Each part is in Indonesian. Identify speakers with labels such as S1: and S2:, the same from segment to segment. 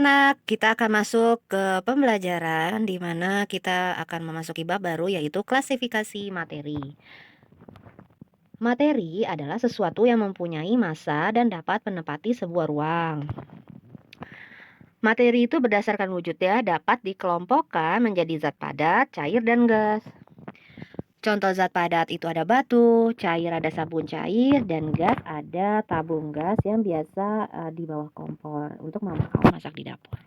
S1: anak-anak, kita akan masuk ke pembelajaran di mana kita akan memasuki bab baru yaitu klasifikasi materi. Materi adalah sesuatu yang mempunyai massa dan dapat menempati sebuah ruang. Materi itu berdasarkan wujudnya dapat dikelompokkan menjadi zat padat, cair, dan gas. Contoh zat padat itu ada batu, cair ada sabun cair, dan gas ada tabung gas yang biasa di bawah kompor untuk mama kamu masak di dapur.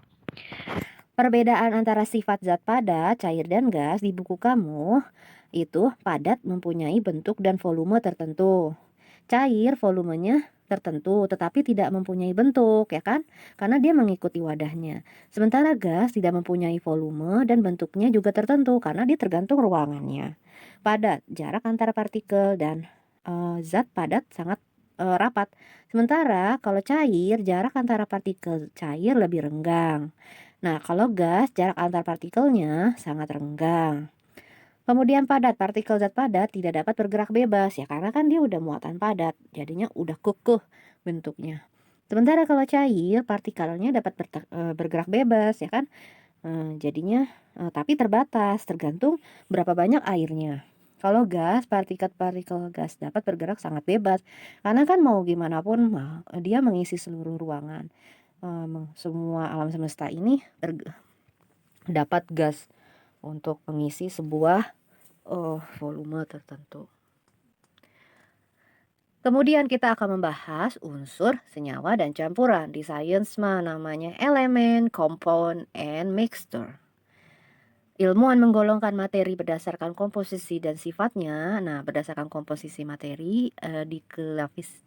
S1: Perbedaan antara sifat zat padat, cair, dan gas di buku kamu itu padat mempunyai bentuk dan volume tertentu. Cair volumenya tertentu tetapi tidak mempunyai bentuk, ya kan? Karena dia mengikuti wadahnya. Sementara gas tidak mempunyai volume dan bentuknya juga tertentu karena dia tergantung ruangannya. Padat, jarak antara partikel dan zat padat sangat rapat. Sementara kalau cair, jarak antara partikel cair lebih renggang. Nah, kalau gas, jarak antar partikelnya sangat renggang. Kemudian padat, partikel zat padat tidak dapat bergerak bebas ya karena kan dia udah muatan padat, jadinya udah kukuh bentuknya. Sementara kalau cair, partikelnya dapat bergerak bebas ya kan, jadinya tapi terbatas, tergantung berapa banyak airnya. Kalau gas, partikel-partikel gas dapat bergerak sangat bebas karena kan mau gimana pun dia mengisi seluruh ruangan. Semua alam semesta ini dapat gas untuk mengisi sebuah volume tertentu. Kemudian kita akan membahas unsur, senyawa, dan campuran. Di sains namanya elemen, compound, and mixture. Ilmuwan menggolongkan materi berdasarkan komposisi dan sifatnya. Nah, berdasarkan komposisi materi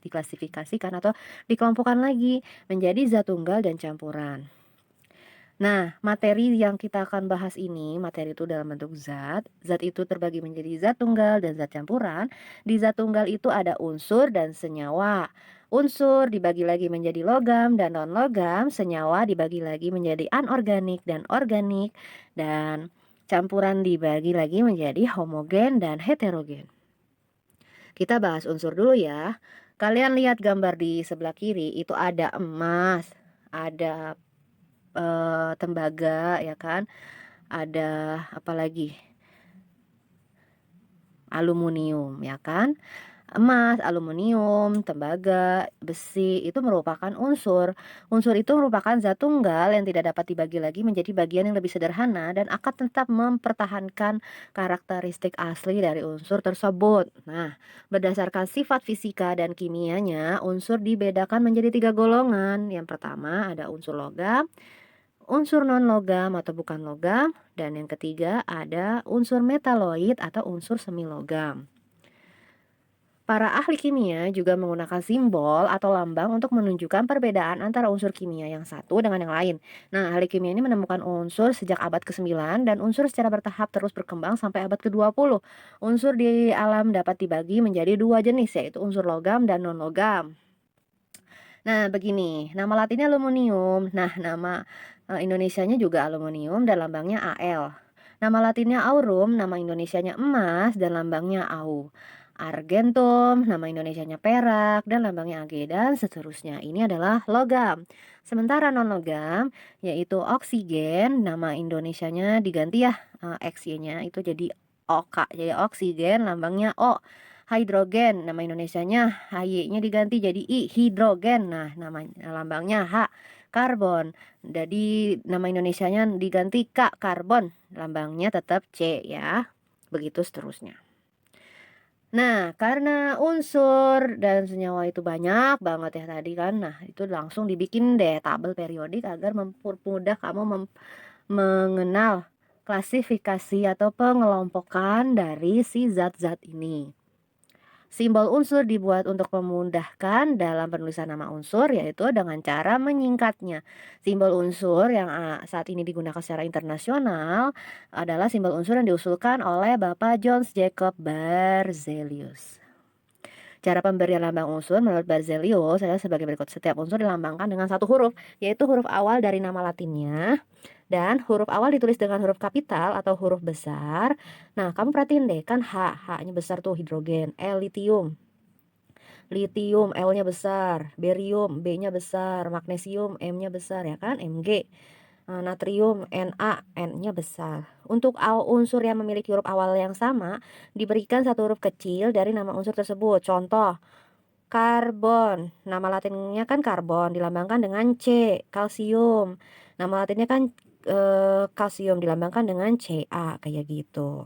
S1: diklasifikasikan atau dikelompokkan lagi menjadi zat tunggal dan campuran. Nah, materi yang kita akan bahas ini, materi itu dalam bentuk zat. Zat itu terbagi menjadi zat tunggal dan zat campuran. Di zat tunggal itu ada unsur dan senyawa. Unsur dibagi lagi menjadi logam dan non-logam, senyawa dibagi lagi menjadi anorganik dan organik, dan campuran dibagi lagi menjadi homogen dan heterogen. Kita bahas unsur dulu ya. Kalian lihat gambar di sebelah kiri, itu ada emas, ada tembaga ya kan, ada apa lagi, aluminium ya kan. Emas, aluminium, tembaga, besi itu merupakan unsur. Unsur itu merupakan zat tunggal yang tidak dapat dibagi lagi menjadi bagian yang lebih sederhana dan akan tetap mempertahankan karakteristik asli dari unsur tersebut. Nah, berdasarkan sifat fisika dan kimianya, unsur dibedakan menjadi 3 golongan. Yang pertama ada unsur logam, unsur non-logam atau bukan logam, dan yang ketiga ada unsur metaloid atau unsur semi logam. Para ahli kimia juga menggunakan simbol atau lambang untuk menunjukkan perbedaan antara unsur kimia yang satu dengan yang lain. Nah, ahli kimia ini menemukan unsur sejak abad ke-9 dan unsur secara bertahap terus berkembang sampai abad ke-20. Unsur di alam dapat dibagi menjadi 2 jenis, yaitu unsur logam dan non-logam. Nah, begini, nama latinnya aluminium. Nah, nama Indonesianya juga aluminium dan lambangnya Al. Nama latinnya aurum, nama Indonesianya emas dan lambangnya Au. Argentum, nama Indonesianya perak dan lambangnya Ag, dan seterusnya. Ini adalah logam. Sementara non-logam yaitu oksigen, nama Indonesianya diganti ya, X-nya itu jadi OK, jadi oksigen, lambangnya O. Hidrogen, nama Indonesianya HY-nya diganti jadi I, hidrogen. Nah, nama lambangnya H. Karbon, jadi nama Indonesianya diganti K, karbon, lambangnya tetap C ya. Begitu seterusnya. Nah, karena unsur dan senyawa itu banyak banget ya tadi kan. Nah, itu langsung dibikin deh tabel periodik agar mempermudah kamu mengenal klasifikasi atau pengelompokan dari si zat-zat ini. Simbol unsur dibuat untuk memudahkan dalam penulisan nama unsur, yaitu dengan cara menyingkatnya. Simbol unsur yang saat ini digunakan secara internasional adalah simbol unsur yang diusulkan oleh Bapak John Jacob Berzelius. Cara pemberian lambang unsur menurut Berzelius adalah sebagai berikut. Setiap unsur dilambangkan dengan satu huruf, yaitu huruf awal dari nama latinnya. Dan huruf awal ditulis dengan huruf kapital atau huruf besar. Nah, kamu perhatiin deh, kan H-nya besar tuh hidrogen, L litium. Litium L-nya besar, berium B-nya besar, magnesium M-nya besar ya kan, Mg. Natrium Na N-nya besar. Untuk unsur yang memiliki huruf awal yang sama diberikan satu huruf kecil dari nama unsur tersebut. Contoh, karbon, nama latinnya kan karbon, dilambangkan dengan C. Kalsium, nama latinnya kan kalsium, dilambangkan dengan Ca, kayak gitu.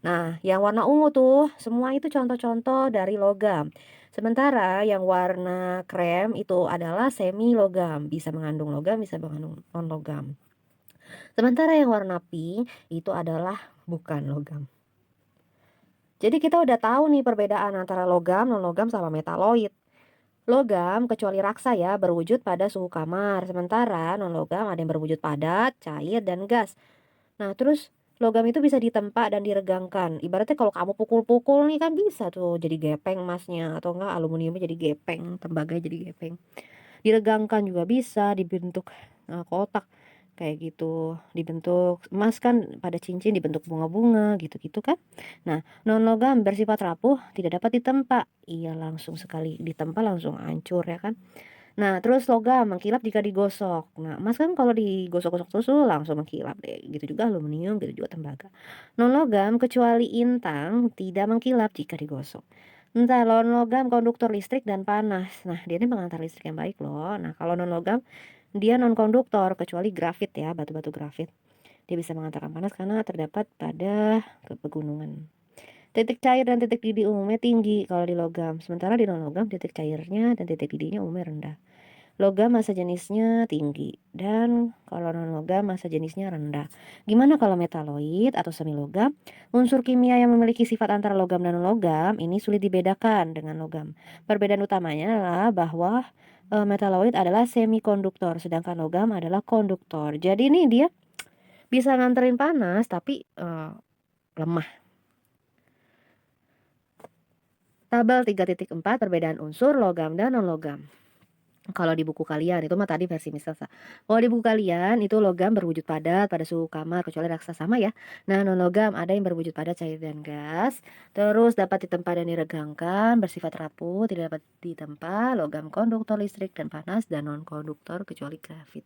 S1: Nah, yang warna ungu tuh, semua itu contoh-contoh dari logam. Sementara yang warna krem itu adalah semi logam, bisa mengandung logam, bisa mengandung non logam. Sementara yang warna pink itu adalah bukan logam. Jadi kita udah tahu nih perbedaan antara logam, non logam sama metaloid. Logam kecuali raksa ya berwujud pada suhu kamar, sementara non logam ada yang berwujud padat, cair, dan gas. Nah, terus logam itu bisa ditempa dan diregangkan. Ibaratnya kalau kamu pukul-pukul nih kan bisa tuh jadi gepeng emasnya, atau enggak aluminiumnya jadi gepeng, tembaganya jadi gepeng. Diregangkan juga bisa, dibentuk kotak kayak gitu, dibentuk emas kan pada cincin, dibentuk bunga-bunga gitu-gitu kan. Nah, non logam bersifat rapuh, tidak dapat ditempa. Iya, langsung sekali ditempa langsung hancur ya kan. Nah, terus logam mengkilap jika digosok. Nah, emas kan kalau digosok-gosok terus tuh langsung mengkilap deh. Gitu juga aluminium, gitu juga tembaga. Non logam kecuali intang tidak mengkilap jika digosok. Entah non logam konduktor listrik dan panas. Nah, dia ini pengantar listrik yang baik loh. Nah, kalau non logam dia non konduktor kecuali grafit ya, batu-batu grafit. Dia bisa mengantarkan panas karena terdapat pada pegunungan. Titik cair dan titik didih umumnya tinggi kalau di logam. Sementara di non logam titik cairnya dan titik didihnya umumnya rendah. Logam massa jenisnya tinggi dan kalau non logam massa jenisnya rendah. Gimana kalau metaloid atau semi logam? Unsur kimia yang memiliki sifat antara logam dan non logam ini sulit dibedakan dengan logam. Perbedaan utamanya adalah bahwa metaloid adalah semikonduktor sedangkan logam adalah konduktor. Jadi ini dia bisa nganterin panas tapi lemah. Tabel 3.4 perbedaan unsur logam dan non logam. Kalau di buku kalian itu mah tadi versi Misalsa. Kalau di buku kalian itu logam berwujud padat pada suhu kamar kecuali raksasa sama ya. Nah, non logam ada yang berwujud padat cair dan gas, terus dapat ditempa dan diregangkan, bersifat rapuh, tidak dapat ditempa, logam konduktor listrik dan panas dan non konduktor kecuali grafit.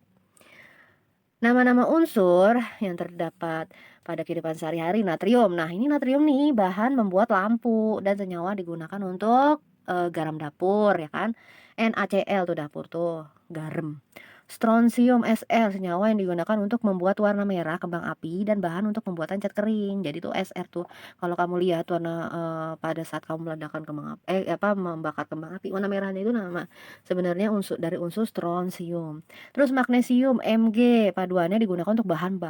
S1: Nama-nama unsur yang terdapat pada kehidupan sehari-hari, natrium. Nah, ini natrium nih bahan membuat lampu dan senyawa digunakan untuk garam dapur ya kan. NaCl tuh dapur tuh, garam. Strontium Sr senyawa yang digunakan untuk membuat warna merah kembang api dan bahan untuk pembuatan cat kering. Jadi tuh Sr tuh kalau kamu lihat warna pada saat kamu meledakkan kembang api membakar kembang api, warna merahnya itu nama sebenarnya unsur strontium. Terus magnesium Mg paduannya digunakan untuk bahan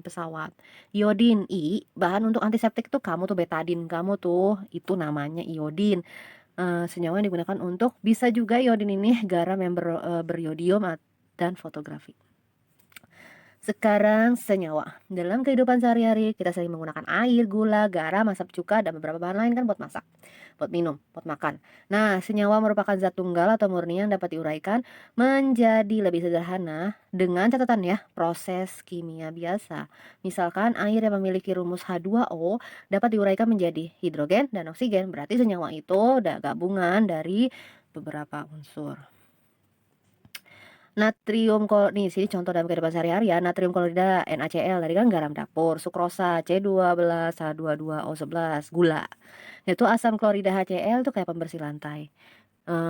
S1: pesawat. Iodin I bahan untuk antiseptik tuh kamu tuh betadin kamu tuh itu namanya iodin. Senyawa yang digunakan untuk bisa juga iodin ini garam yang beriodium dan fotografi. Sekarang senyawa. Dalam kehidupan sehari-hari kita sering menggunakan air, gula, garam, asam cuka, dan beberapa bahan lain kan buat masak, buat minum, buat makan. Nah, senyawa merupakan zat tunggal atau murni yang dapat diuraikan menjadi lebih sederhana dengan catatan ya, proses kimia biasa. Misalkan air yang memiliki rumus H2O dapat diuraikan menjadi hidrogen dan oksigen. Berarti senyawa itu gabungan dari beberapa unsur. Natrium nih sini contoh dalam kehidupan sehari-hari ya, natrium klorida NaCl tadi kan garam dapur, sukrosa C12, H22O11, gula. Itu asam klorida HCl tuh kayak pembersih lantai.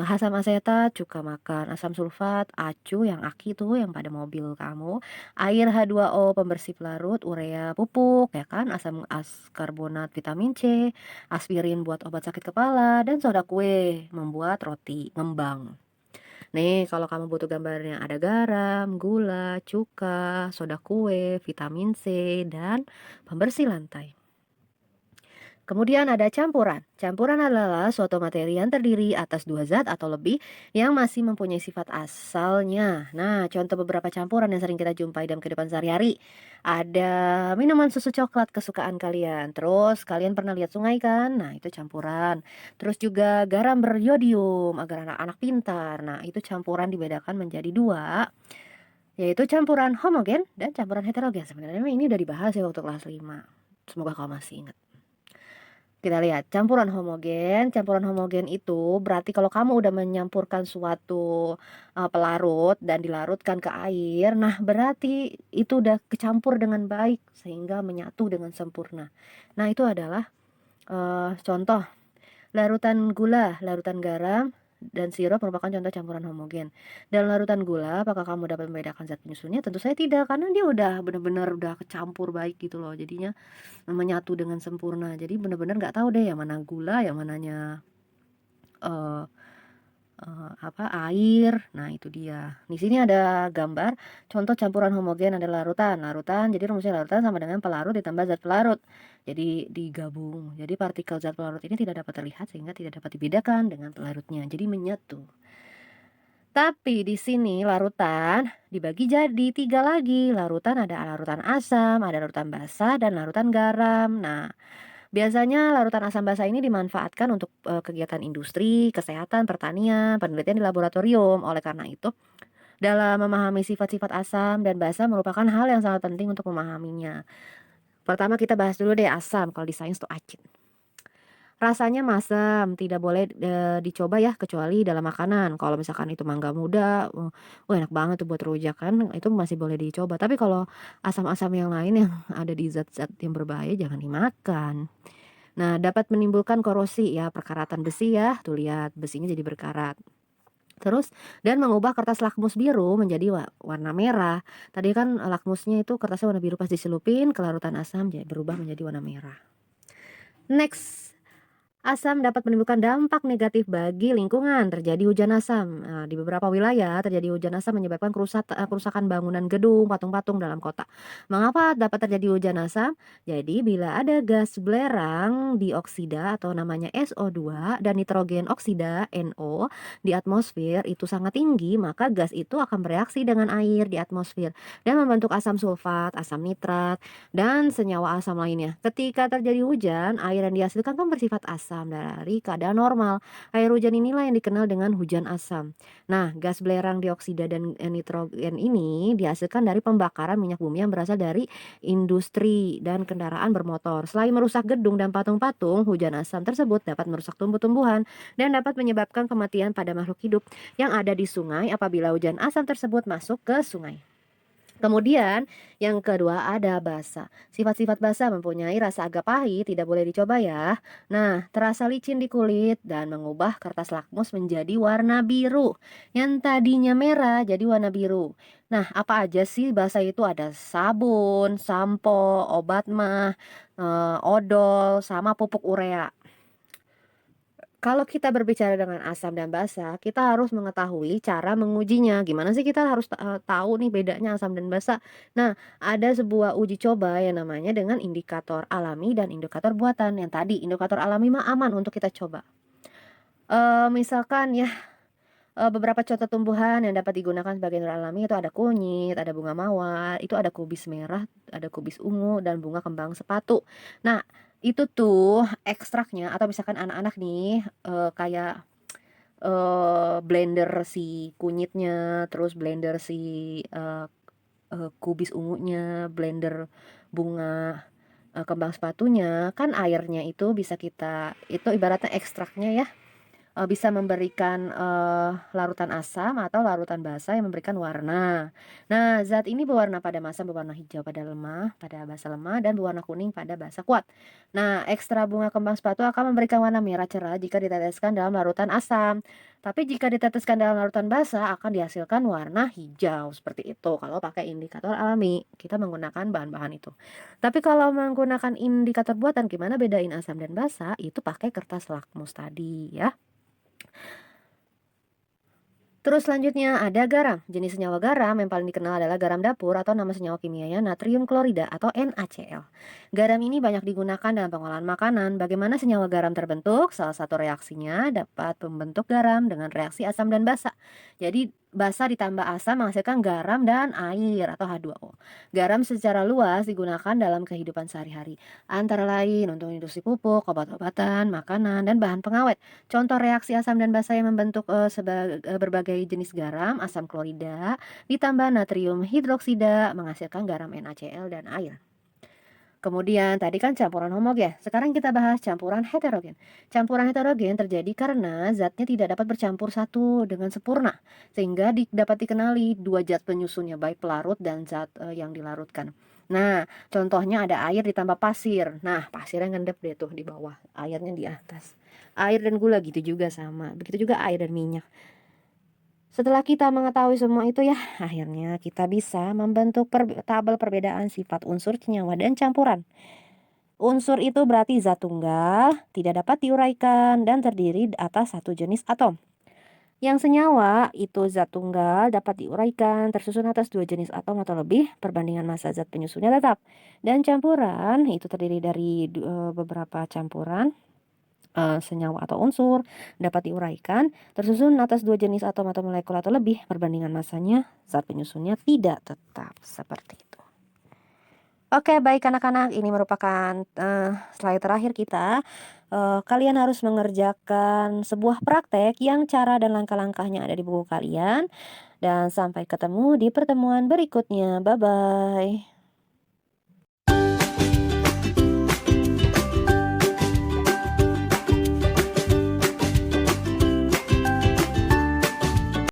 S1: Asam asetat cuka makan, asam sulfat acu yang aki tuh yang pada mobil kamu, air H2O pembersih pelarut, urea pupuk ya kan, asam askarbonat vitamin C, aspirin buat obat sakit kepala, dan soda kue membuat roti ngembang. Nih, kalau kamu butuh gambarnya ada garam, gula, cuka, soda kue, vitamin C, dan pembersih lantai. Kemudian ada campuran. Campuran adalah suatu materi yang terdiri atas dua zat atau lebih yang masih mempunyai sifat asalnya. Nah, contoh beberapa campuran yang sering kita jumpai dalam kehidupan sehari-hari. Ada minuman susu coklat kesukaan kalian. Terus kalian pernah lihat sungai kan? Nah, itu campuran. Terus juga garam beriodium agar anak-anak pintar. Nah, itu campuran dibedakan menjadi dua, yaitu campuran homogen dan campuran heterogen. Sebenarnya ini udah dibahas ya waktu kelas 5. Semoga kau masih ingat. Kita lihat campuran homogen itu berarti kalau kamu udah menyampurkan suatu, pelarut dan dilarutkan ke air, nah berarti itu udah kecampur dengan baik sehingga menyatu dengan sempurna. Nah itu adalah, contoh larutan gula, larutan garam, dan sirup merupakan contoh campuran homogen. Dalam larutan gula, apakah kamu dapat membedakan zat penyusunnya? Tentu saja tidak, karena dia udah benar-benar udah kecampur baik gitu loh, jadinya menyatu dengan sempurna. Jadi benar-benar nggak tahu deh yang mana gula, yang mananya, eee air. Nah itu dia. Di sini ada gambar contoh campuran homogen ada larutan. Larutan jadi rumusnya larutan sama dengan pelarut ditambah zat pelarut. Jadi digabung. Jadi partikel zat pelarut ini tidak dapat terlihat sehingga tidak dapat dibedakan dengan pelarutnya. Jadi menyatu. Tapi di sini larutan dibagi jadi 3 lagi. Larutan ada larutan asam, ada larutan basa, dan larutan garam. Nah, biasanya larutan asam basa ini dimanfaatkan untuk, kegiatan industri, kesehatan, pertanian, penelitian di laboratorium. Oleh karena itu, dalam memahami sifat-sifat asam dan basa merupakan hal yang sangat penting untuk memahaminya. Pertama kita bahas dulu deh asam, kalau di sains tuh acid. Rasanya masam, tidak boleh, dicoba ya kecuali dalam makanan. Kalau misalkan itu mangga muda, wah enak banget tuh buat rujak kan, itu masih boleh dicoba. Tapi kalau asam-asam yang lain yang ada di zat-zat yang berbahaya jangan dimakan. Nah, dapat menimbulkan korosi ya, perkaratan besi ya, tuh lihat besinya jadi berkarat. Terus dan mengubah kertas lakmus biru menjadi warna merah. Tadi kan lakmusnya itu kertasnya warna biru pas dicelupin ke larutan asam jadi berubah menjadi warna merah. Next, asam dapat menimbulkan dampak negatif bagi lingkungan. Terjadi hujan asam. Nah, di beberapa wilayah terjadi hujan asam menyebabkan kerusakan bangunan gedung, patung-patung dalam kota. Mengapa dapat terjadi hujan asam? Jadi bila ada gas belerang dioksida atau namanya SO2 dan nitrogen oksida NO di atmosfer itu sangat tinggi, maka gas itu akan bereaksi dengan air di atmosfer dan membentuk asam sulfat, asam nitrat, dan senyawa asam lainnya. Ketika terjadi hujan, air yang dihasilkan kan bersifat asam dari keadaan normal. Air hujan inilah yang dikenal dengan hujan asam. Nah, gas belerang dioksida dan nitrogen ini dihasilkan dari pembakaran minyak bumi yang berasal dari industri dan kendaraan bermotor. Selain merusak gedung dan patung-patung, hujan asam tersebut dapat merusak tumbuh-tumbuhan dan dapat menyebabkan kematian pada makhluk hidup yang ada di sungai apabila hujan asam tersebut masuk ke sungai. Kemudian yang kedua ada basa. Sifat-sifat basa mempunyai rasa agak pahit, tidak boleh dicoba ya. Nah, terasa licin di kulit dan mengubah kertas lakmus menjadi warna biru. Yang tadinya merah jadi warna biru. Nah, apa aja sih basa itu? Ada sabun, sampo, obat mah, odol, sama pupuk urea. Kalau kita berbicara dengan asam dan basa, kita harus mengetahui cara mengujinya. Gimana sih kita harus tahu nih bedanya asam dan basa? Nah, ada sebuah uji coba yang namanya dengan indikator alami dan indikator buatan. Yang tadi indikator alami mah aman untuk kita coba. Misalkan ya, beberapa contoh tumbuhan yang dapat digunakan sebagai indikator alami itu ada kunyit, ada bunga mawar, itu ada kubis merah, ada kubis ungu, dan bunga kembang sepatu. Nah, itu tuh ekstraknya atau misalkan anak-anak nih, kayak, blender si kunyitnya, terus blender si, eee eee, kubis ungunya, blender bunga, kembang sepatunya, kan airnya itu bisa itu ibaratnya ekstraknya ya. Bisa memberikan, larutan asam atau larutan basa yang memberikan warna. Nah, zat ini berwarna pada massa berwarna hijau pada lemah, pada basa lemah, dan berwarna kuning pada basa kuat. Nah, ekstra bunga kembang sepatu akan memberikan warna merah cerah jika diteteskan dalam larutan asam. Tapi jika diteteskan dalam larutan basa akan dihasilkan warna hijau, seperti itu kalau pakai indikator alami, kita menggunakan bahan-bahan itu. Tapi kalau menggunakan indikator buatan gimana bedain asam dan basa? Itu pakai kertas lakmus tadi ya. Terus selanjutnya ada garam. Jenis senyawa garam yang paling dikenal adalah garam dapur atau nama senyawa kimianya natrium klorida atau NaCl. Garam ini banyak digunakan dalam pengolahan makanan. Bagaimana senyawa garam terbentuk? Salah satu reaksinya dapat membentuk garam dengan reaksi asam dan basa. Jadi basa ditambah asam menghasilkan garam dan air atau H2O. Garam secara luas digunakan dalam kehidupan sehari-hari. Antara lain untuk industri pupuk, obat-obatan, makanan, dan bahan pengawet. Contoh reaksi asam dan basa yang membentuk, berbagai jenis garam, asam klorida ditambah natrium hidroksida menghasilkan garam NaCl dan air. Kemudian tadi kan campuran homogen, sekarang kita bahas campuran heterogen. Campuran heterogen terjadi karena zatnya tidak dapat bercampur satu dengan sempurna, sehingga dapat dikenali dua zat penyusunnya, baik pelarut dan zat yang dilarutkan. Nah, contohnya ada air ditambah pasir. Nah, pasirnya ngendep deh tuh di bawah, airnya di atas. Air dan gula gitu juga sama, begitu juga air dan minyak. Setelah kita mengetahui semua itu ya, akhirnya kita bisa membentuk tabel perbedaan sifat unsur senyawa dan campuran. Unsur itu berarti zat tunggal, tidak dapat diuraikan, dan terdiri atas satu jenis atom. Yang senyawa itu zat tunggal dapat diuraikan, tersusun atas dua jenis atom atau lebih, perbandingan massa zat penyusunnya tetap. Dan campuran itu terdiri dari beberapa campuran senyawa atau unsur, dapat diuraikan, tersusun atas dua jenis atom atau molekul atau lebih, perbandingan massanya zat penyusunnya tidak tetap, seperti itu. Oke, baik anak-anak, ini merupakan slide terakhir kita. Kalian harus mengerjakan sebuah praktek yang cara dan langkah-langkahnya ada di buku kalian. Dan sampai ketemu di pertemuan berikutnya. Bye-bye.